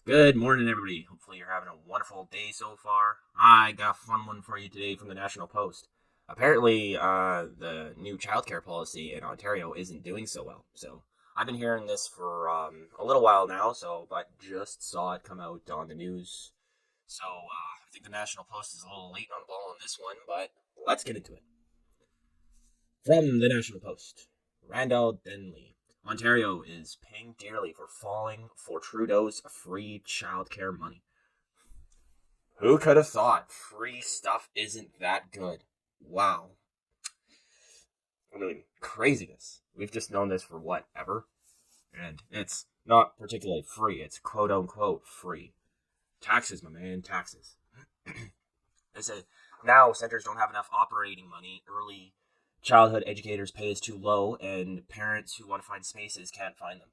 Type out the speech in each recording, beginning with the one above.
Good morning, everybody. Hopefully, you're having a wonderful day so far. I got a fun one for you today from the National Post. Apparently, the new childcare policy in Ontario isn't doing so well. So, I've been hearing this for a little while now. But just saw it come out on the news. I think the National Post is a little late on the ball on this one, but let's get into it. From the National Post, Randall Denley. Ontario is paying dearly for falling for Trudeau's free childcare money. Who could have thought free stuff isn't that good? Wow. I mean, craziness. We've just known this for what, ever? And it's not particularly free. It's quote unquote free. Taxes, my man, taxes. They say now centers don't have enough operating money. Early childhood educators' pay is too low, and parents who want to find spaces can't find them.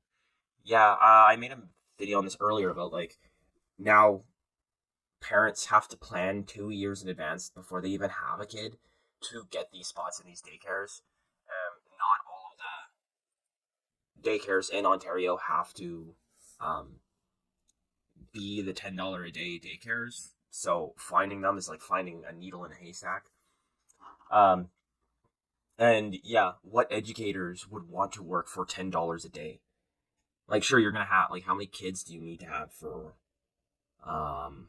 Yeah, I made a video on this earlier about like now parents have to plan 2 years in advance before they even have a kid to get these spots in these daycares. Not all of the daycares in Ontario have to um, be the $10 a day daycares. So finding them is like finding a needle in a haystack. Um, and yeah, what educators would want to work for $10 a day? Like, sure, you're gonna have like how many kids do you need to have for um,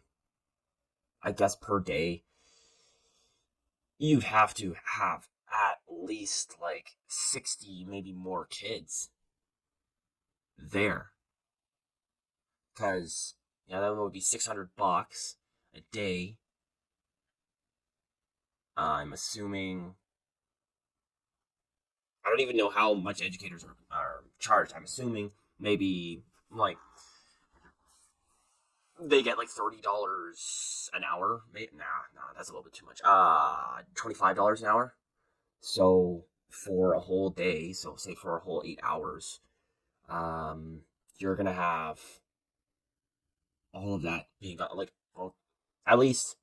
I guess per day? You'd have to have at least like 60, maybe more kids there. Because, yeah, that would be $600 a day. I'm assuming. I don't even know how much educators are charged. I'm assuming maybe like they get like $30 an hour. Maybe, nah, that's a little bit too much. $25 an hour. So for a whole day, so say for a whole 8 hours, you're gonna have all of that being like, well, at least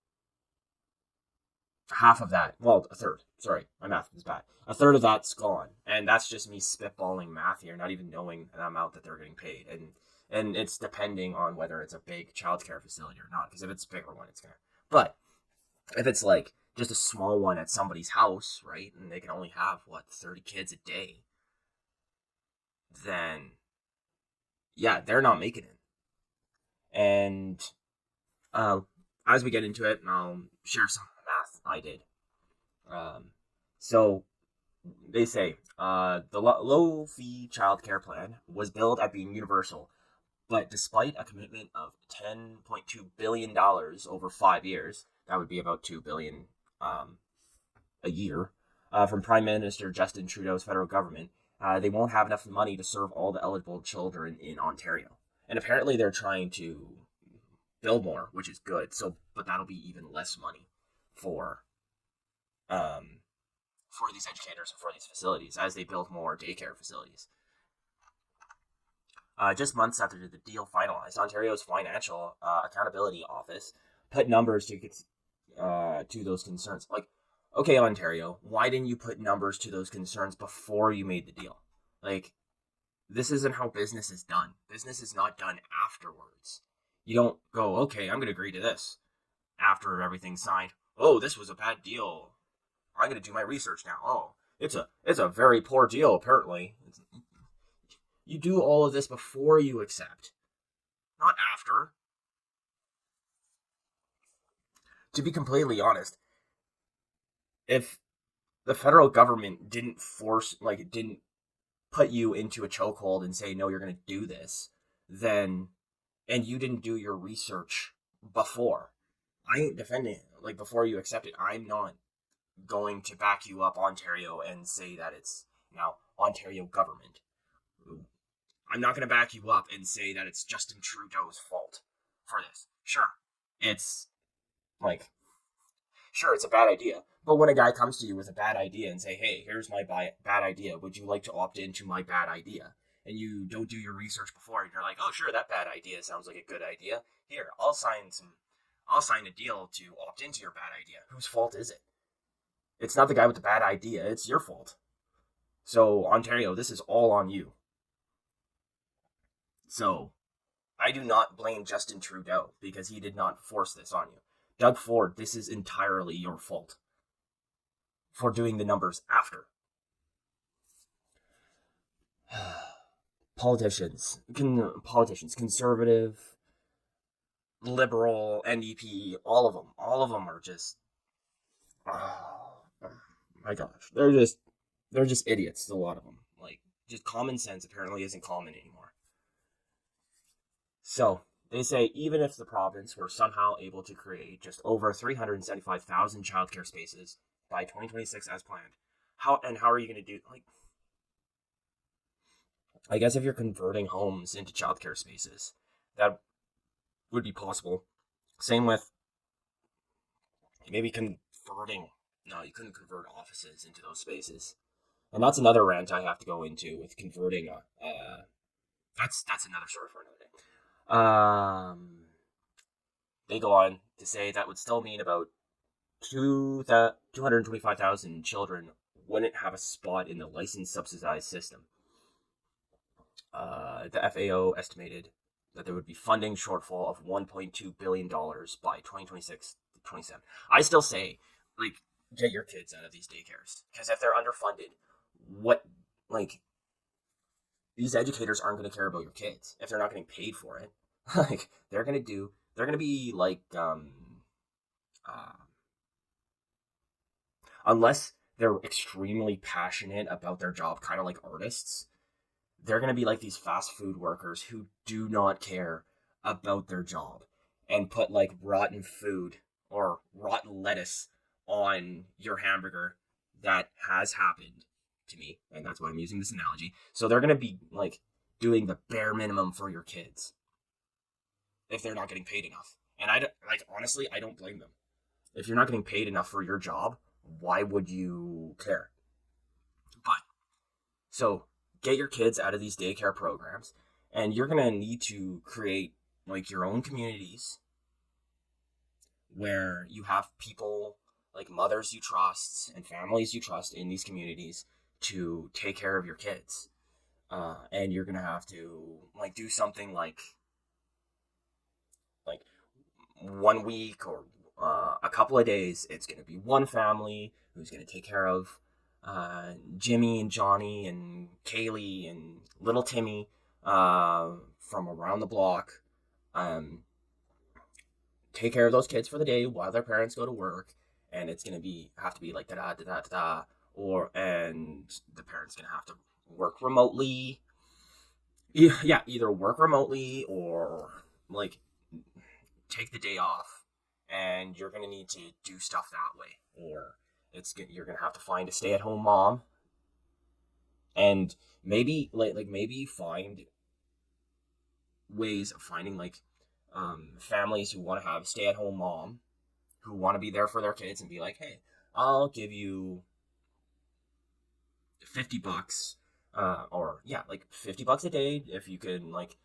half of that. Well, a third. Sorry, my math is bad. A third of that's gone, and that's just me spitballing math here, not even knowing the amount that they're getting paid, and it's depending on whether it's a big childcare facility or not. Because if it's a bigger one, it's gonna. But if it's like just a small one at somebody's house, right, and they can only have what 30 kids a day, then yeah, they're not making it. And uh, as we get into it, I'll share some math I did. Um, so they say the low fee childcare plan was billed at being universal, but despite a commitment of $10.2 billion over 5 years, that would be about 2 billion a year, from Prime Minister Justin Trudeau's federal government, they won't have enough money to serve all the eligible children in Ontario. And apparently, they're trying to build more, which is good. So, but that'll be even less money for um, for these educators and for these facilities as they build more daycare facilities. Just months after the deal finalized, Ontario's Financial Accountability Office put numbers to those concerns. Like, okay, Ontario, why didn't you put numbers to those concerns before you made the deal? Like, this isn't how business is done. Business is not done afterwards. You don't go, okay, I'm going to agree to this after everything's signed. Oh, this was a bad deal. I'm going to do my research now. Oh, it's a very poor deal apparently. You do all of this before you accept, not after. To be completely honest, if the federal government didn't didn't put you into a chokehold and say, no, you're going to do this, then, and you didn't do your research before, I ain't defending it. Like, before you accept it, I'm not going to back you up, Ontario, and say that it's now Ontario government. I'm not going to back you up and say that it's Justin Trudeau's fault for this. Sure, it's like sure, it's a bad idea. But when a guy comes to you with a bad idea and say, "Hey, here's my bad idea. Would you like to opt into my bad idea?" and you don't do your research before, and you're like, "Oh, sure, that bad idea sounds like a good idea. Here, I'll sign a deal to opt into your bad idea." Whose fault is it? It's not the guy with the bad idea. It's your fault. So, Ontario, this is all on you. So, I do not blame Justin Trudeau because he did not force this on you. Doug Ford, this is entirely your fault for doing the numbers after. Politicians, conservative, liberal, NDP, all of them are just, oh my gosh, they're just idiots. A lot of them, like, just common sense apparently isn't common anymore. So they say even if the province were somehow able to create just over 375,000 childcare spaces by 2026 as planned, how are you going to do, like, I guess if you're converting homes into childcare spaces, that would be possible. Same with maybe converting. No, you couldn't convert offices into those spaces, and that's another rant I have to go into with converting. That's another story for another day. They go on to say that would still mean about 225,000 children wouldn't have a spot in the license subsidized system. The FAO estimated that there would be funding shortfall of $1.2 billion by 2026 to 27. I still say, like, get your kids out of these daycares. Because if they're underfunded, what, like, these educators aren't going to care about your kids if they're not getting paid for it. Like, they're going to be like, unless they're extremely passionate about their job, kind of like artists, they're going to be like these fast food workers who do not care about their job and put like rotten food or rotten lettuce on your hamburger. That has happened to me, and that's why I'm using this analogy. So they're going to be like doing the bare minimum for your kids if they're not getting paid enough. And honestly, I don't blame them. If you're not getting paid enough for your job, why would you care? But so get your kids out of these daycare programs, and you're going to need to create like your own communities where you have people like mothers you trust and families you trust in these communities to take care of your kids. And you're going to have to like do something like 1 week or a couple of days. It's going to be one family who's going to take care of Jimmy and Johnny and Kaylee and little Timmy from around the block. Take care of those kids for the day while their parents go to work, and it's gonna have to be like da da da da da, and the parents gonna have to work remotely. Yeah, either work remotely or like take the day off, and you're gonna need to do stuff that way, or you're gonna have to find a stay-at-home mom, and maybe maybe find ways of finding like families who want to have a stay-at-home mom who want to be there for their kids and be like, hey, I'll give you $50 or yeah, like $50 a day if you can like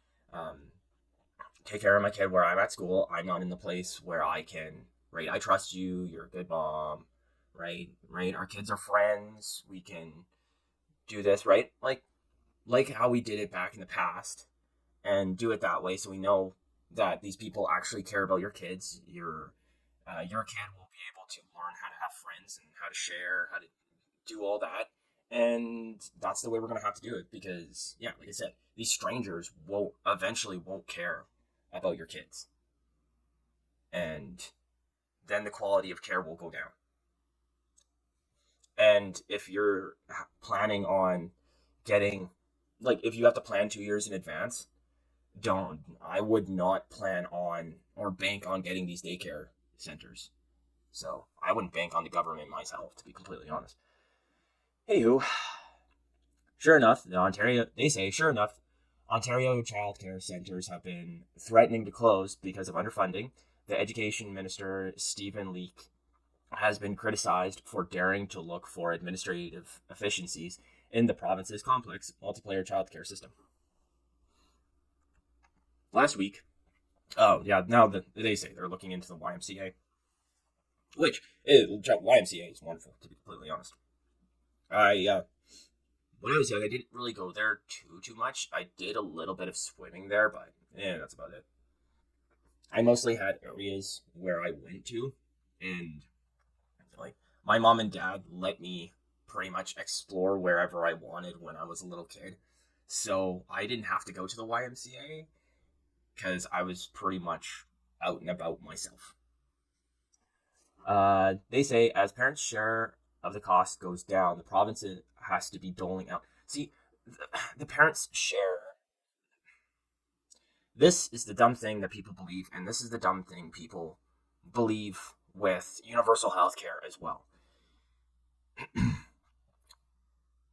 take care of my kid where I'm at school. I'm not in the place where I can, right? I trust you, you're a good mom, right? Our kids are friends, we can do this, right? Like how we did it back in the past, and do it that way so we know that these people actually care about your kids. Your kid will be able to learn how to have friends and how to share, how to do all that. And that's the way we're going to have to do it because, yeah, like I said, these strangers won't care about your kids. And then the quality of care will go down. And if you're planning on getting, like, if you have to plan 2 years in advance, I would not plan on or bank on getting these daycare centers. So I wouldn't bank on the government myself, to be completely honest. Anywho, sure enough, Ontario childcare centers have been threatening to close because of underfunding. The Education Minister, Stephen Leake, has been criticized for daring to look for administrative efficiencies in the province's complex multiplayer childcare system. Last week, now they say they're looking into the YMCA, which YMCA is wonderful, to be completely honest. When I was young, I didn't really go there too much. I did a little bit of swimming there, but Yeah, that's about it. I mostly had areas where I went to, and like my mom and dad let me pretty much explore wherever I wanted when I was a little kid. So I didn't have to go to the YMCA because I was pretty much out and about myself. They say as parents' share of the cost goes down, the province has to be doling out. See, the parents' share. This is the dumb thing that people believe, and this is the dumb thing people believe with universal health care as well.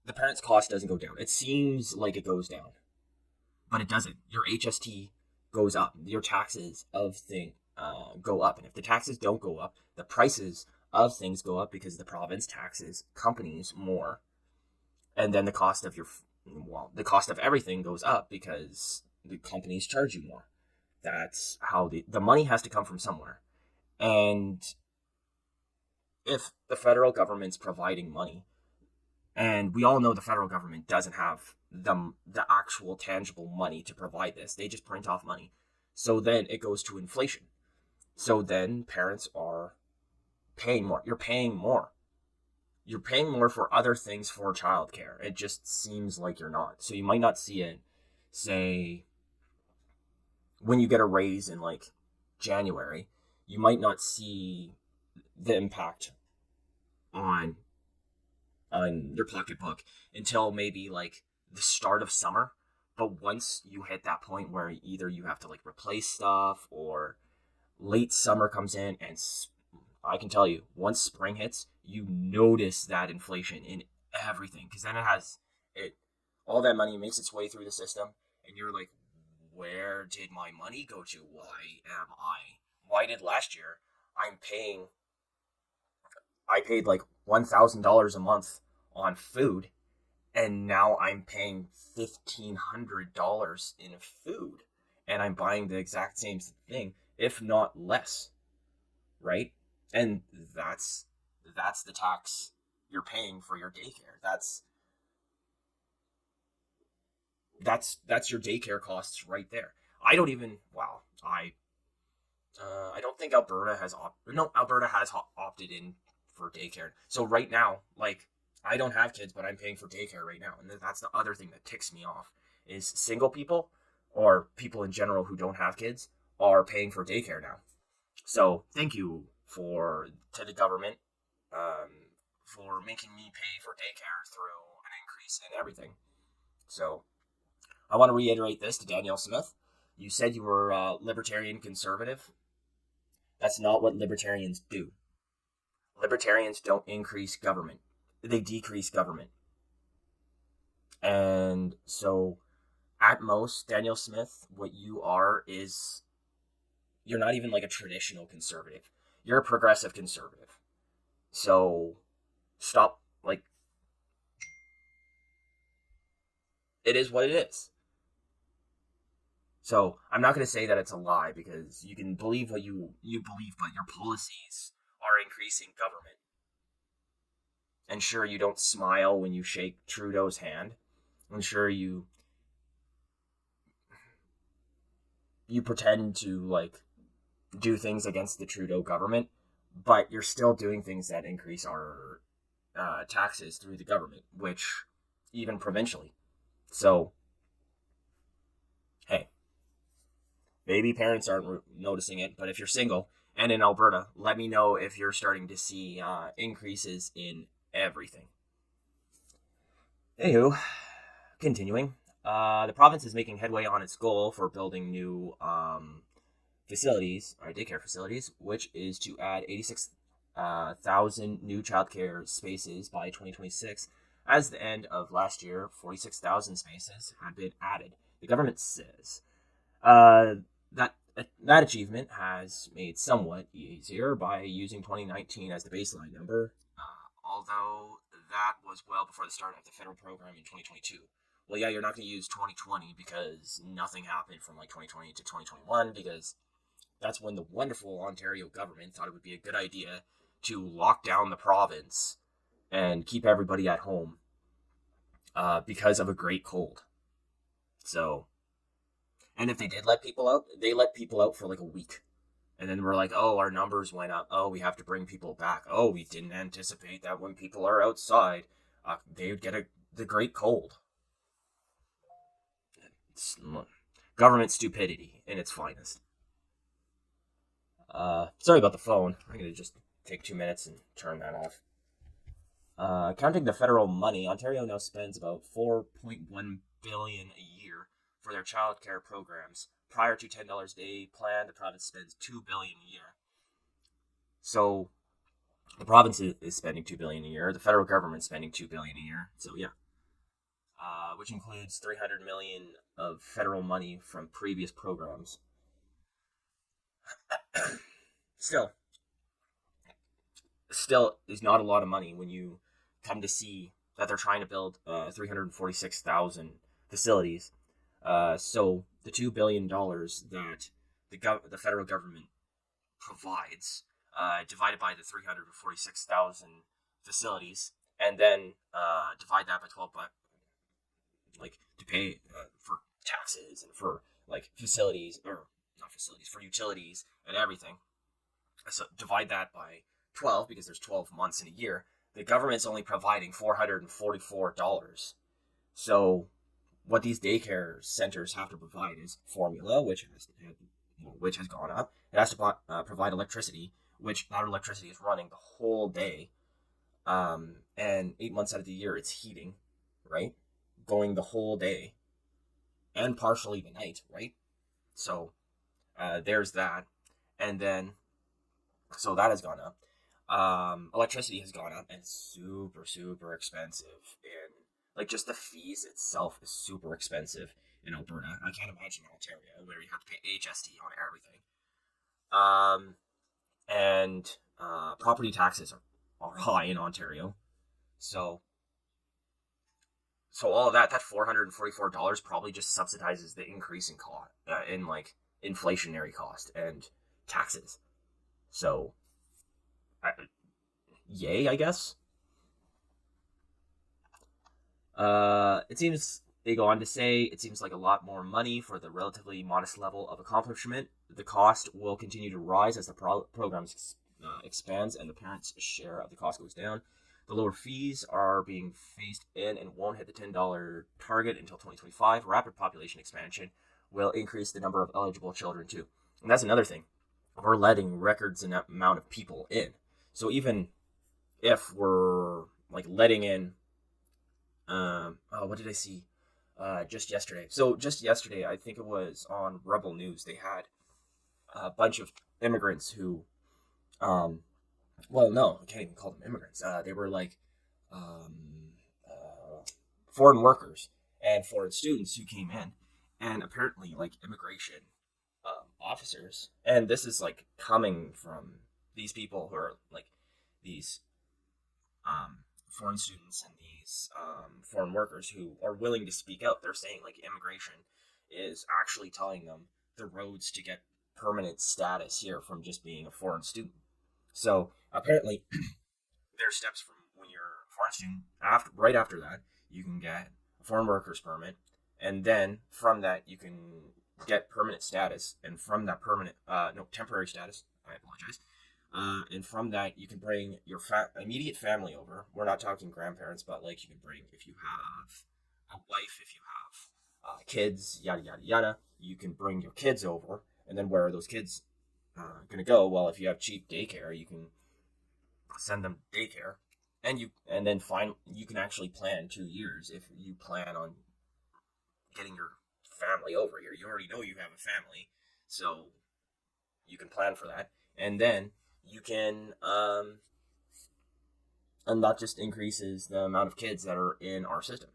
The parents' cost doesn't go down. It seems like it goes down, but it doesn't. Your HST goes up. Your taxes of thing go up, and if the taxes don't go up, the prices of things go up because the province taxes companies more, and then the cost of the cost of everything goes up because the companies charge you more. That's how the money has to come from somewhere, and if the federal government's providing money, and we all know the federal government doesn't have the actual tangible money to provide this. They just print off money. So then it goes to inflation. So then parents are paying more. You're paying more. You're paying more for other things for childcare. It just seems like you're not. So you might not see it, say, when you get a raise in like January, you might not see the impact on your pocketbook until maybe like the start of summer. But once you hit that point where either you have to like replace stuff or late summer comes in, and I can tell you, once spring hits, you notice that inflation in everything because then it all that money makes its way through the system, and you're like, where did my money go to? Why did last year I'm paying I paid like $1,000 a month on food, and now I'm paying $1,500 in food, and I'm buying the exact same thing, if not less, right? And that's the tax you're paying for your daycare. That's your daycare costs right there. I don't even wow. I don't think Alberta has no Alberta has opted in for daycare. So right now, like I don't have kids, but I'm paying for daycare right now, and that's the other thing that ticks me off is single people or people in general who don't have kids are paying for daycare now. So thank you for to the government for making me pay for daycare through an increase in everything. So I want to reiterate this to Danielle Smith. You said you were libertarian conservative. That's not what libertarians do. Libertarians don't increase government, they decrease government. And so, at most, Daniel Smith, what you are is you're not even like a traditional conservative. You're a progressive conservative. So, stop. Like, it is what it is. So, I'm not going to say that it's a lie because you can believe what you believe, but your policies are increasing government. And sure, you don't smile when you shake Trudeau's hand. And sure, you pretend to like do things against the Trudeau government, but you're still doing things that increase our taxes through the government, which even provincially. So, hey, maybe parents aren't noticing it, but if you're single and in Alberta, let me know if you're starting to see increases in everything. Anywho, continuing. The province is making headway on its goal for building new facilities, or daycare facilities, which is to add 86,000 new childcare spaces by 2026. As the end of last year, 46,000 spaces had been added. The government says that that achievement has made somewhat easier by using 2019 as the baseline number, although that was well before the start of the federal program in 2022. Well, yeah, you're not going to use 2020 because nothing happened from like 2020 to 2021 because that's when the wonderful Ontario government thought it would be a good idea to lock down the province and keep everybody at home because of a great cold. So And if they did let people out, they let people out for like a week. And then we're like, oh, our numbers went up. Oh, we have to bring people back. Oh, we didn't anticipate that when people are outside, they would get the great cold. It's government stupidity in its finest. Sorry about the phone. I'm gonna just take 2 minutes and turn that off. Counting the federal money, Ontario now spends about 4.1 billion a year for their child care programs. Prior to $10 a day plan, the province spends 2 billion a year. So the province is spending 2 billion a year. The federal government spending 2 billion a year. So yeah, which includes 300 million of federal money from previous programs. Still, still is not a lot of money when you come to see that they're trying to build 346,000 facilities. So the $2 billion that the federal government provides, divided by the 346,000 facilities, and then divide that by 12, but like to pay for taxes and for like facilities or not facilities for utilities and everything. So divide that by 12 because there's 12 months in a year. The government's only providing $444. So what these daycare centers have to provide is formula, which has gone up. It has to provide electricity, which that electricity is running the whole day, and 8 months out of the year it's heating, right, going the whole day, and partially the night, right? So there's that, and then so that has gone up. Electricity has gone up and it's super super expensive, and like just the fees itself is super expensive in Alberta. I can't imagine Ontario where you have to pay HST on everything. And property taxes are high in Ontario. So all of that $444 probably just subsidizes the increase in cost, in like inflationary cost and taxes. So, yay, I guess. It seems they go on to say it seems like a lot more money for the relatively modest level of accomplishment. The cost will continue to rise as the program expands and the parents' share of the cost goes down. The lower fees are being phased in and won't hit the $10 target until 2025. Rapid population expansion will increase the number of eligible children too. And that's another thing. We're letting records in that amount of people in. So even if we're like letting in, what did I see? Just yesterday. So just yesterday, I think it was on Rebel News. They had a bunch of immigrants who, well, no, I can't even call them immigrants. They were like foreign workers and foreign students who came in, and apparently, like immigration officers, and this is like coming from these people who are like these foreign students and these foreign workers who are willing to speak out. They're saying like immigration is actually telling them the roads to get permanent status here from just being a foreign student. So apparently, there's steps from when you're a foreign student. Right after that, you can get a foreign workers permit, and then from that you can get permanent status, and from that temporary status. I apologize. And from that, you can bring your immediate family over. We're not talking grandparents, but like you can bring if you have a wife, if you have kids, yada yada yada. You can bring your kids over, and then where are those kids gonna go? Well, if you have cheap daycare, you can send them daycare, and then you can actually plan 2 years if you plan on getting your family over here. You already know you have a family, so you can plan for that, and then you can and that just increases the amount of kids that are in our system.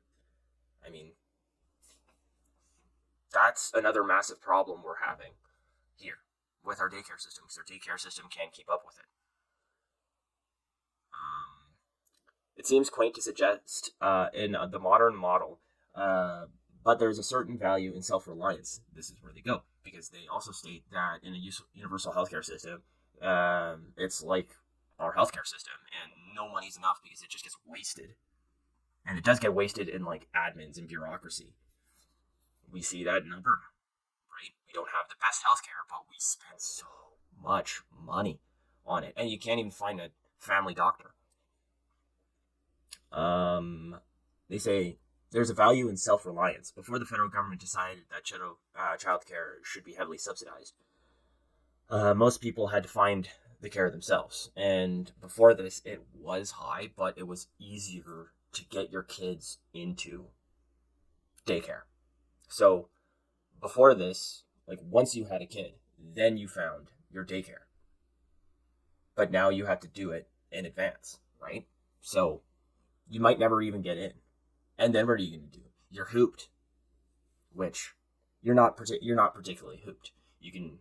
I mean, that's another massive problem we're having here with our daycare system, because our daycare system can't keep up with it. It seems quaint to suggest in the modern model, but there's a certain value in self-reliance. This is where they go, because they also state that in a universal healthcare system, it's like our healthcare system, and no money's enough because it just gets wasted, and it does get wasted in like admins and bureaucracy. We see that in Alberta, don't have the best healthcare, but we spend so much money on it, and you can't even find a family doctor. They say there's a value in self-reliance. Before the federal government decided that child care should be heavily subsidized, most people had to find the care themselves. And before this, it was high, but it was easier to get your kids into daycare. So before this, like once you had a kid, then you found your daycare. But now you have to do it in advance, right? So you might never even get in. And then what are you going to do? You're hooped, which you're not particularly hooped. You can.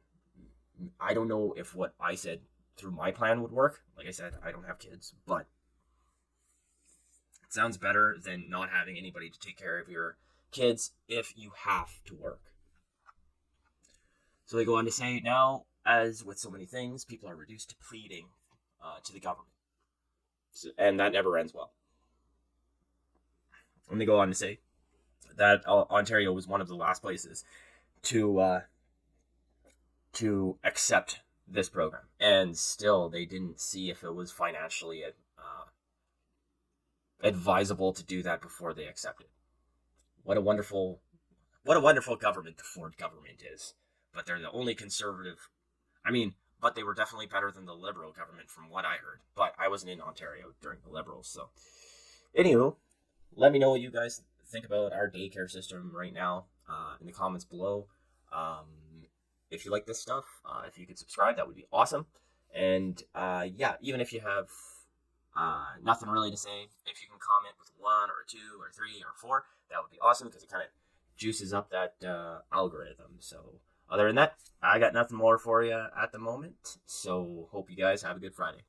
I don't know if what I said through my plan would work. Like I said, I don't have kids, but it sounds better than not having anybody to take care of your kids if you have to work. So they go on to say, now, as with so many things, people are reduced to pleading to the government. So, and that never ends well. And they go on to say that Ontario was one of the last places to accept this program, and still they didn't see if it was financially advisable to do that before they accepted. What a wonderful government the Ford government is. But they're the only conservative. But they were definitely better than the Liberal government from what I heard. But I wasn't in Ontario during the Liberals, so anywho, let me know what you guys think about our daycare system right now in the comments below. If you like this stuff, if you could subscribe, that would be awesome. And even if you have nothing really to say, if you can comment with 1 or 2 or 3 or 4, that would be awesome because it kind of juices up that algorithm. So other than that, I got nothing more for you at the moment. So hope you guys have a good Friday.